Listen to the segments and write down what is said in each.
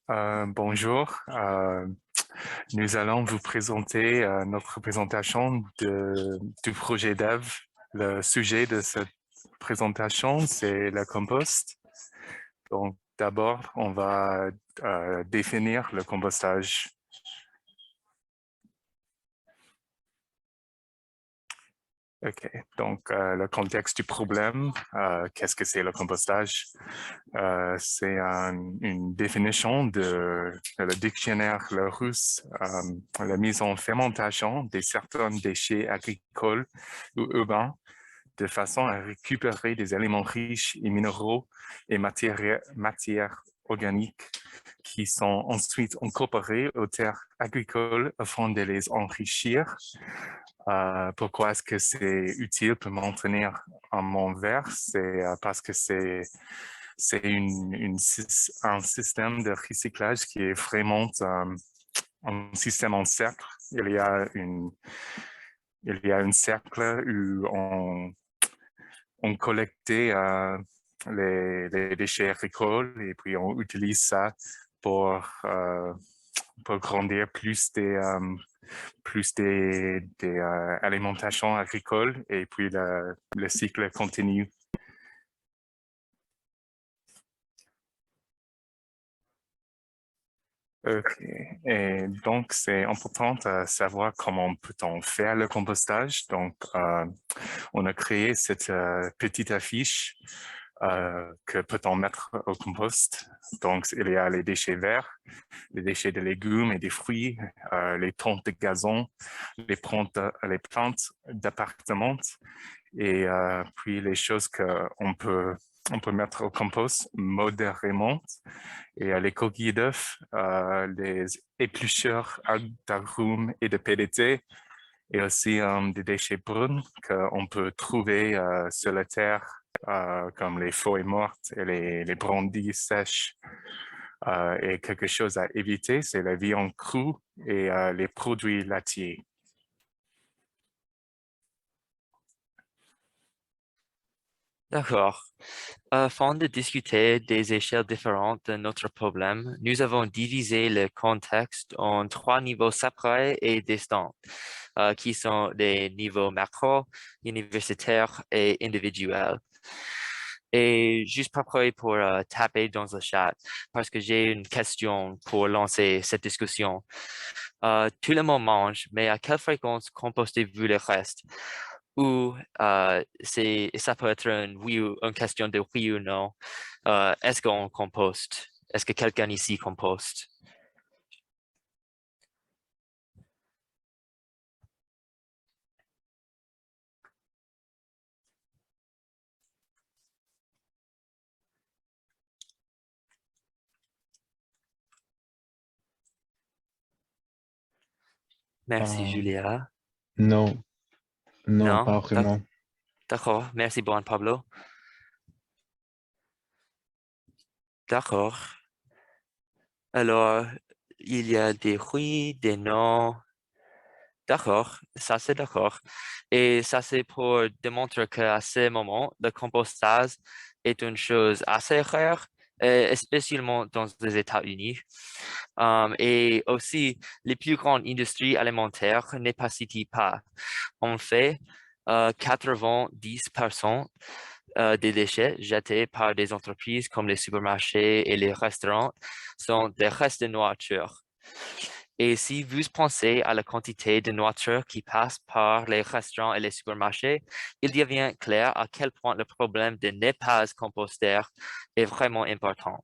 Bonjour, nous allons vous présenter notre présentation du projet DEV. Le sujet de cette présentation, c'est le compost. Donc, d'abord, on va définir le compostage. OK, donc le contexte du problème, qu'est-ce que c'est le compostage? C'est une définition de le dictionnaire le russe, la mise en fermentation de certains déchets agricoles ou urbains de façon à récupérer des éléments riches et minéraux et matières organiques qui sont ensuite incorporés aux terres agricoles afin de les enrichir. Pourquoi est-ce que c'est utile pour maintenir un monde vert? C'est parce que c'est un système de recyclage qui est vraiment un système en cercle. Il y a un cercle où on collectait les déchets agricoles et puis on utilise ça pour, euh, pour grandir plus des alimentations agricoles et puis le cycle continue. OK. Et donc, c'est important de savoir comment peut-on faire le compostage. Donc, on a créé cette petite affiche que peut-on mettre au compost. Donc, il y a les déchets verts, les déchets de légumes et des fruits, les tontes de gazon, les plantes d'appartement et puis les choses on peut mettre au compost modérément. Et les coquilles d'œufs, les épluchures d'agrumes et de PDT, et aussi des déchets bruns qu'on peut trouver sur la terre, comme les feuilles mortes et les brindilles sèches. Et quelque chose à éviter, c'est la viande crue et les produits laitiers. D'accord. Afin de discuter des échelles différentes de notre problème, nous avons divisé le contexte en trois niveaux séparés et distincts, qui sont des niveaux macro, universitaires et individuels. Et juste préparé pour taper dans le chat, parce que j'ai une question pour lancer cette discussion. Tout le monde mange, mais à quelle fréquence compostez-vous le reste? Ou ça peut être une question de oui ou non. Est-ce qu'on composte? Est-ce que quelqu'un ici composte? Merci, Euh, Julia. non, non, Non? pas vraiment. D'accord. Merci, Juan Pablo. D'accord. Alors, il y a des oui, des non. D'accord, ça c'est d'accord. Et ça c'est pour démontrer qu'à ce moment, le compostage est une chose assez rare, spécialement dans les États-Unis. Et aussi, les plus grandes industries alimentaires ne participent pas. En fait, 90% des déchets jetés par des entreprises comme les supermarchés et les restaurants sont des restes de nourriture. Et si vous pensez à la quantité de nourriture qui passe par les restaurants et les supermarchés, il devient clair à quel point le problème de ne pas composter est vraiment important.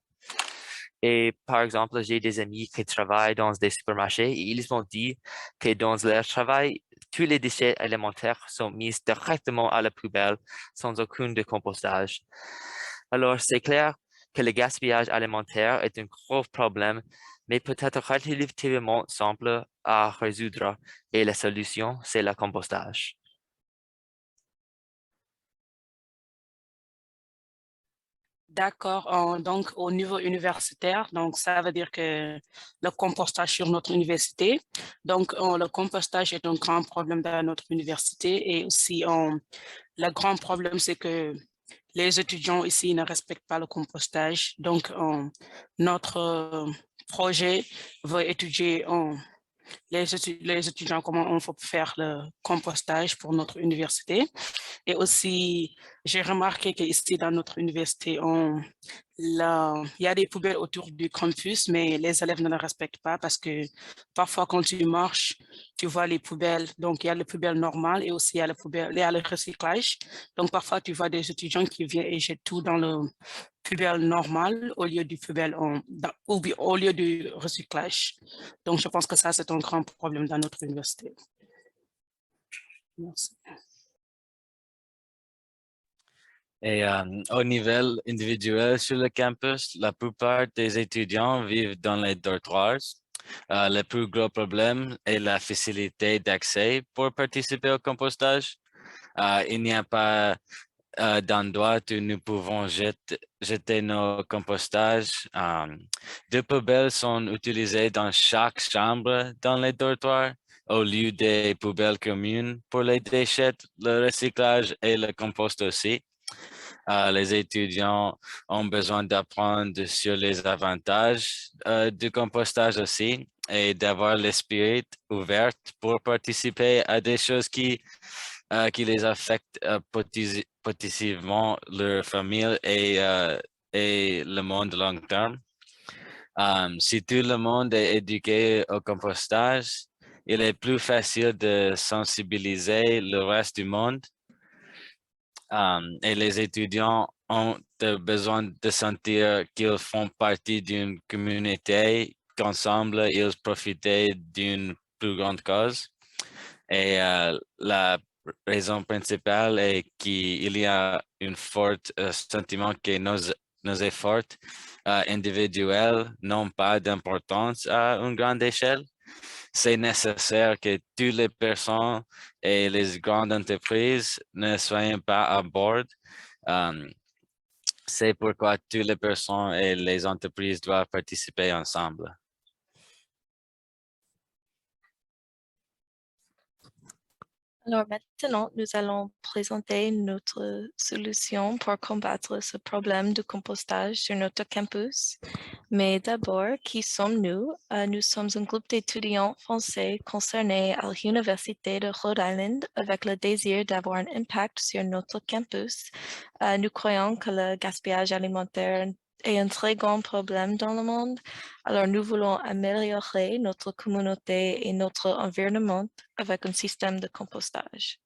Et par exemple, j'ai des amis qui travaillent dans des supermarchés et ils m'ont dit que dans leur travail, tous les déchets alimentaires sont mis directement à la poubelle sans aucun décompostage. Alors, c'est clair que le gaspillage alimentaire est un gros problème, mais peut-être relativement simple à résoudre. Et la solution, c'est le compostage. D'accord. Donc, au niveau universitaire, donc ça veut dire que le compostage sur notre université. Donc, le compostage est un grand problème dans notre université et aussi, le grand problème, c'est que les étudiants ici ne respectent pas le compostage. Donc, notre projet va étudier les étudiants comment on peut faire le compostage pour notre université. Et aussi, j'ai remarqué qu'ici, dans notre université, il y a des poubelles autour du campus, mais les élèves ne les respectent pas parce que parfois, quand tu marches, tu vois les poubelles. Donc, il y a les poubelles normales et aussi il y a le recyclage. Donc, parfois, tu vois des étudiants qui viennent et jettent tout dans le poubelle normale au lieu du au lieu du recyclage. Donc, je pense que ça, c'est un grand problème dans notre université. Merci. Et au niveau individuel sur le campus, la plupart des étudiants vivent dans les dortoirs. Le plus gros problème est la facilité d'accès pour participer au compostage. Il n'y a pas d'endroit où nous pouvons jeter nos compostages. Deux poubelles sont utilisées dans chaque chambre dans les dortoirs au lieu des poubelles communes pour les déchets, le recyclage et le compost aussi. Les étudiants ont besoin d'apprendre sur les avantages du compostage aussi et d'avoir l'esprit ouvert pour participer à des choses qui les affectent positivement leur famille et le monde long terme. Si tout le monde est éduqué au compostage, il est plus facile de sensibiliser le reste du monde. Et les étudiants ont besoin de sentir qu'ils font partie d'une communauté, qu'ensemble, ils profitent d'une plus grande cause. Et la raison principale est qu'il y a un fort sentiment que nos efforts individuels n'ont pas d'importance à une grande échelle. C'est nécessaire que toutes les personnes et les grandes entreprises ne soient pas à bord. C'est pourquoi toutes les personnes et les entreprises doivent participer ensemble. Alors maintenant, nous allons présenter notre solution pour combattre ce problème de compostage sur notre campus. Mais d'abord, qui sommes-nous? Nous sommes un groupe d'étudiants français concernés à l'Université de Rhode Island avec le désir d'avoir un impact sur notre campus. Nous croyons que le gaspillage alimentaire est un très grand problème dans le monde. Alors, nous voulons améliorer notre communauté et notre environnement avec un système de compostage.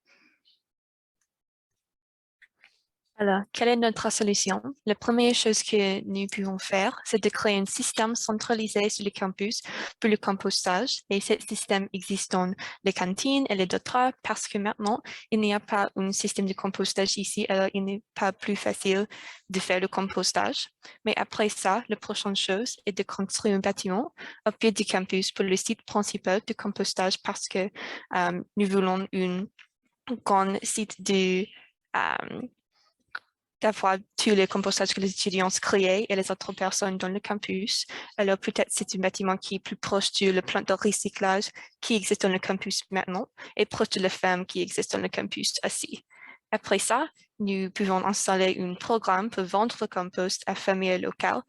Alors, quelle est notre solution? La première chose que nous pouvons faire, c'est de créer un système centralisé sur le campus pour le compostage. Et ce système existe dans les cantines et les dortoirs parce que maintenant, il n'y a pas un système de compostage ici, alors il n'est pas plus facile de faire le compostage. Mais après ça, la prochaine chose est de construire un bâtiment au pied du campus pour le site principal de compostage parce que nous voulons un grand site d'avoir tous les compostages que les étudiants créent et les autres personnes dans le campus. Alors peut-être c'est un bâtiment qui est plus proche de la plante de recyclage qui existe dans le campus maintenant et proche de la ferme qui existe dans le campus aussi. Après ça, nous pouvons installer un programme pour vendre le compost à familles locales.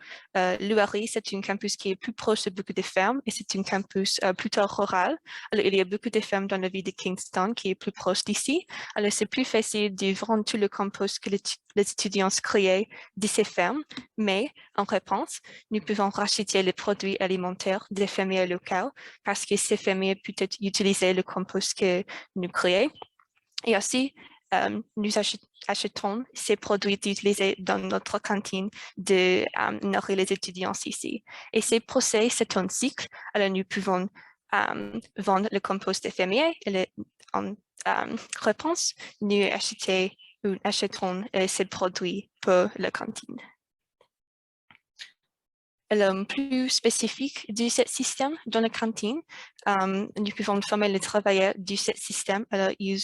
L'URI, c'est un campus qui est plus proche de beaucoup de fermes et c'est un campus plutôt rural. Alors, il y a beaucoup de fermes dans la ville de Kingston qui est plus proche d'ici. Alors, c'est plus facile de vendre tout le compost que les étudiants créent de ces fermes. Mais en réponse, nous pouvons racheter les produits alimentaires des familles locales parce que ces familles peuvent utiliser le compost que nous créons. Et aussi, nous achetons ces produits utilisés dans notre cantine de nourrir les étudiants ici. Et ces procès, c'est un cycle. Alors, nous pouvons vendre le compost des fermiers et en réponse, nous achetons ces produits pour la cantine. Le plus spécifique de ce système dans la cantine, nous pouvons former les travailleurs de ce système. Alors, ils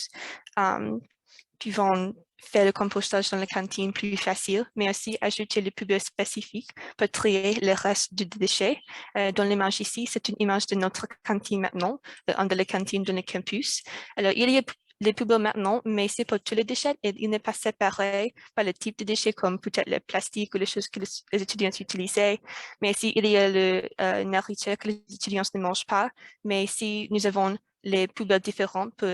pouvons faire le compostage dans la cantine plus facile, mais aussi ajouter les poubelles spécifiques pour trier le reste des déchets. Dans l'image ici, c'est une image de notre cantine maintenant, un de les cantines de le campus. Alors, il y a les poubelles maintenant, mais c'est pour tous les déchets et il n'est pas séparé par le type de déchets comme peut-être le plastique ou les choses que les étudiants utilisaient. Mais ici, il y a le nourriture que les étudiants ne mangent pas. Mais si nous avons les poubelles différentes pour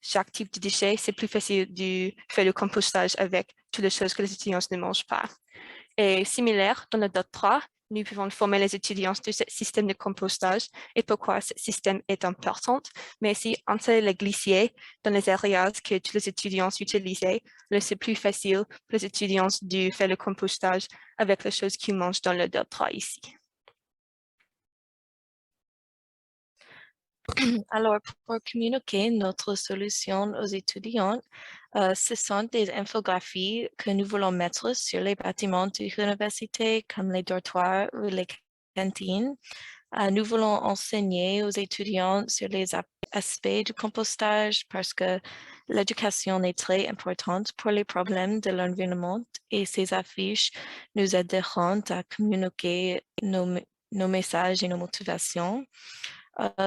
chaque type de déchet, c'est plus facile de faire le compostage avec toutes les choses que les étudiants ne mangent pas. Et similaire, dans le DOT 3, nous pouvons former les étudiants de ce système de compostage et pourquoi ce système est important, mais aussi entre les glissiers dans les areas que tous les étudiants utilisaient, c'est plus facile pour les étudiants de faire le compostage avec les choses qu'ils mangent dans le DOT 3 ici. Alors, pour communiquer notre solution aux étudiants, ce sont des infographies que nous voulons mettre sur les bâtiments de l'université, comme les dortoirs ou les cantines. Nous voulons enseigner aux étudiants sur les aspects du compostage parce que l'éducation est très importante pour les problèmes de l'environnement et ces affiches nous aideront à communiquer nos messages et nos motivations.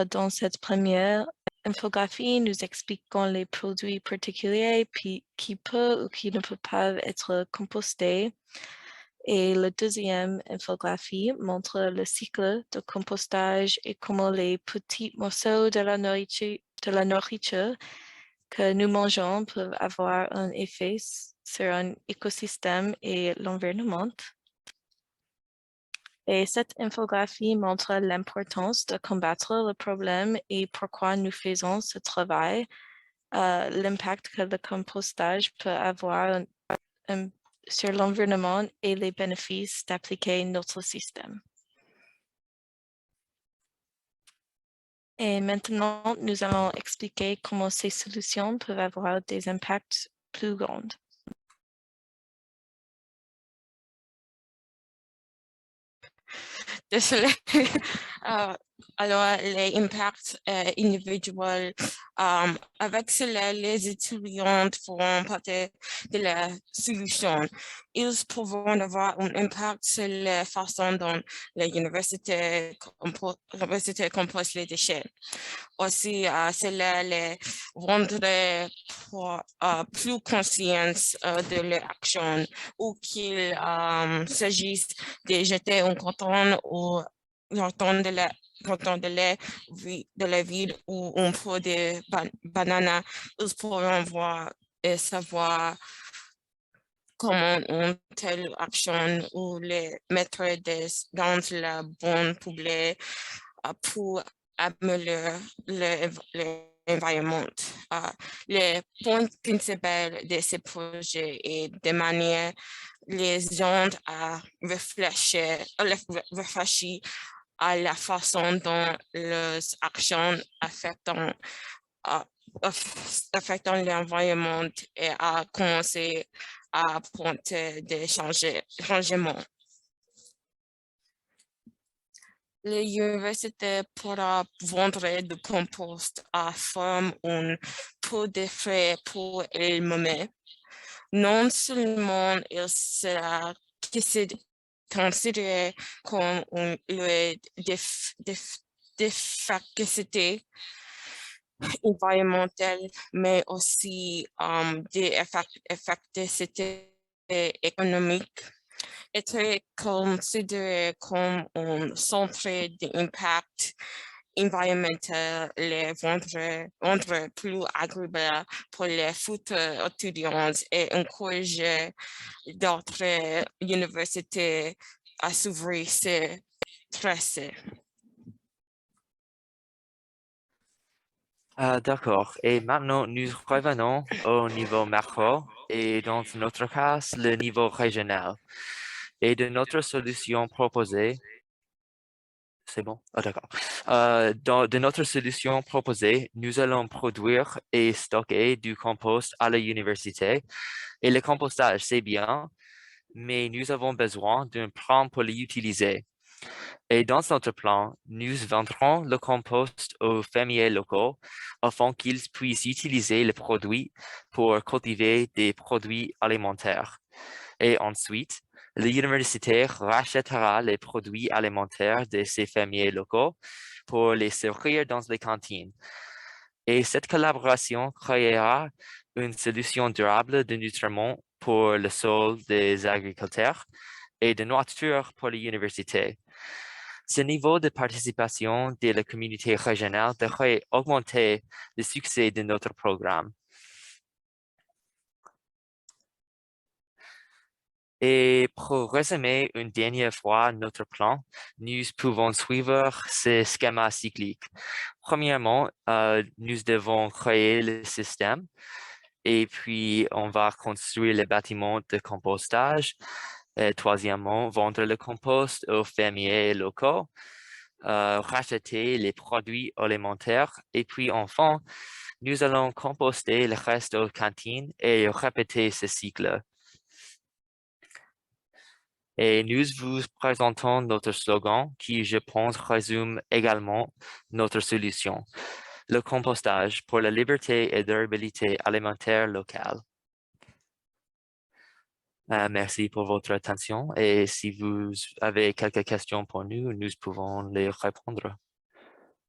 Dans cette première infographie, nous expliquons les produits particuliers qui peuvent ou qui ne peuvent pas être compostés. Et la deuxième infographie montre le cycle de compostage et comment les petits morceaux de la nourriture que nous mangeons peuvent avoir un effet sur un écosystème et l'environnement. Et cette infographie montre l'importance de combattre le problème et pourquoi nous faisons ce travail, l'impact que le compostage peut avoir sur l'environnement et les bénéfices d'appliquer notre système. Et maintenant, nous allons expliquer comment ces solutions peuvent avoir des impacts plus grands. Désolé. Alors, les impacts individuels, avec cela, les étudiants feront partie de la solution. Ils pourront avoir un impact sur la façon dont l'université compose les déchets. Aussi, cela les rendrait plus conscients de leur action ou qu'il s'agisse de jeter un coton ou coton de la ville ou un pot de banane, ils pourront voir et savoir comment une telle action ou les mettre dans la bonne poubelle pour améliorer l'environnement. Le point principal de ce projet est de manière les gens à réfléchir à la façon dont les actions affectent l'environnement et à commencer à apporter des changements. L'université pourra vendre du compost à forme un peu de frais pour elle-même. Non seulement il sera considéré comme un lieu d'efficacité environnementale, mais aussi d'efficacité économique. Être considéré comme un centre d'impact environnemental, les rendre plus agréable pour les futurs étudiants et encourager d'autres universités à s'ouvrir ces tracés. D'accord. Et maintenant, nous revenons au niveau macro et dans notre cas, le niveau régional. Et de notre solution proposée, c'est bon? Ah, d'accord. De notre solution proposée, nous allons produire et stocker du compost à l'université. Et le compostage, c'est bien, mais nous avons besoin d'un plan pour l'utiliser. Et dans notre plan, nous vendrons le compost aux fermiers locaux afin qu'ils puissent utiliser les produits pour cultiver des produits alimentaires. Et ensuite, l'université rachètera les produits alimentaires de ces fermiers locaux pour les servir dans les cantines. Et cette collaboration créera une solution durable de nutriments pour le sol des agriculteurs et de nourriture pour les universités. Ce niveau de participation de la communauté régionale devrait augmenter le succès de notre programme. Et pour résumer une dernière fois notre plan, nous pouvons suivre ce schéma cyclique. Premièrement, nous devons créer le système et puis on va construire les bâtiments de compostage. Et troisièmement, vendre le compost aux fermiers locaux, racheter les produits alimentaires et puis enfin, nous allons composter le reste aux cantines et répéter ce cycle. Et nous vous présentons notre slogan qui, je pense, résume également notre solution. Le compostage pour la liberté et durabilité alimentaire locale. Merci pour votre attention et si vous avez quelques questions pour nous, nous pouvons les répondre.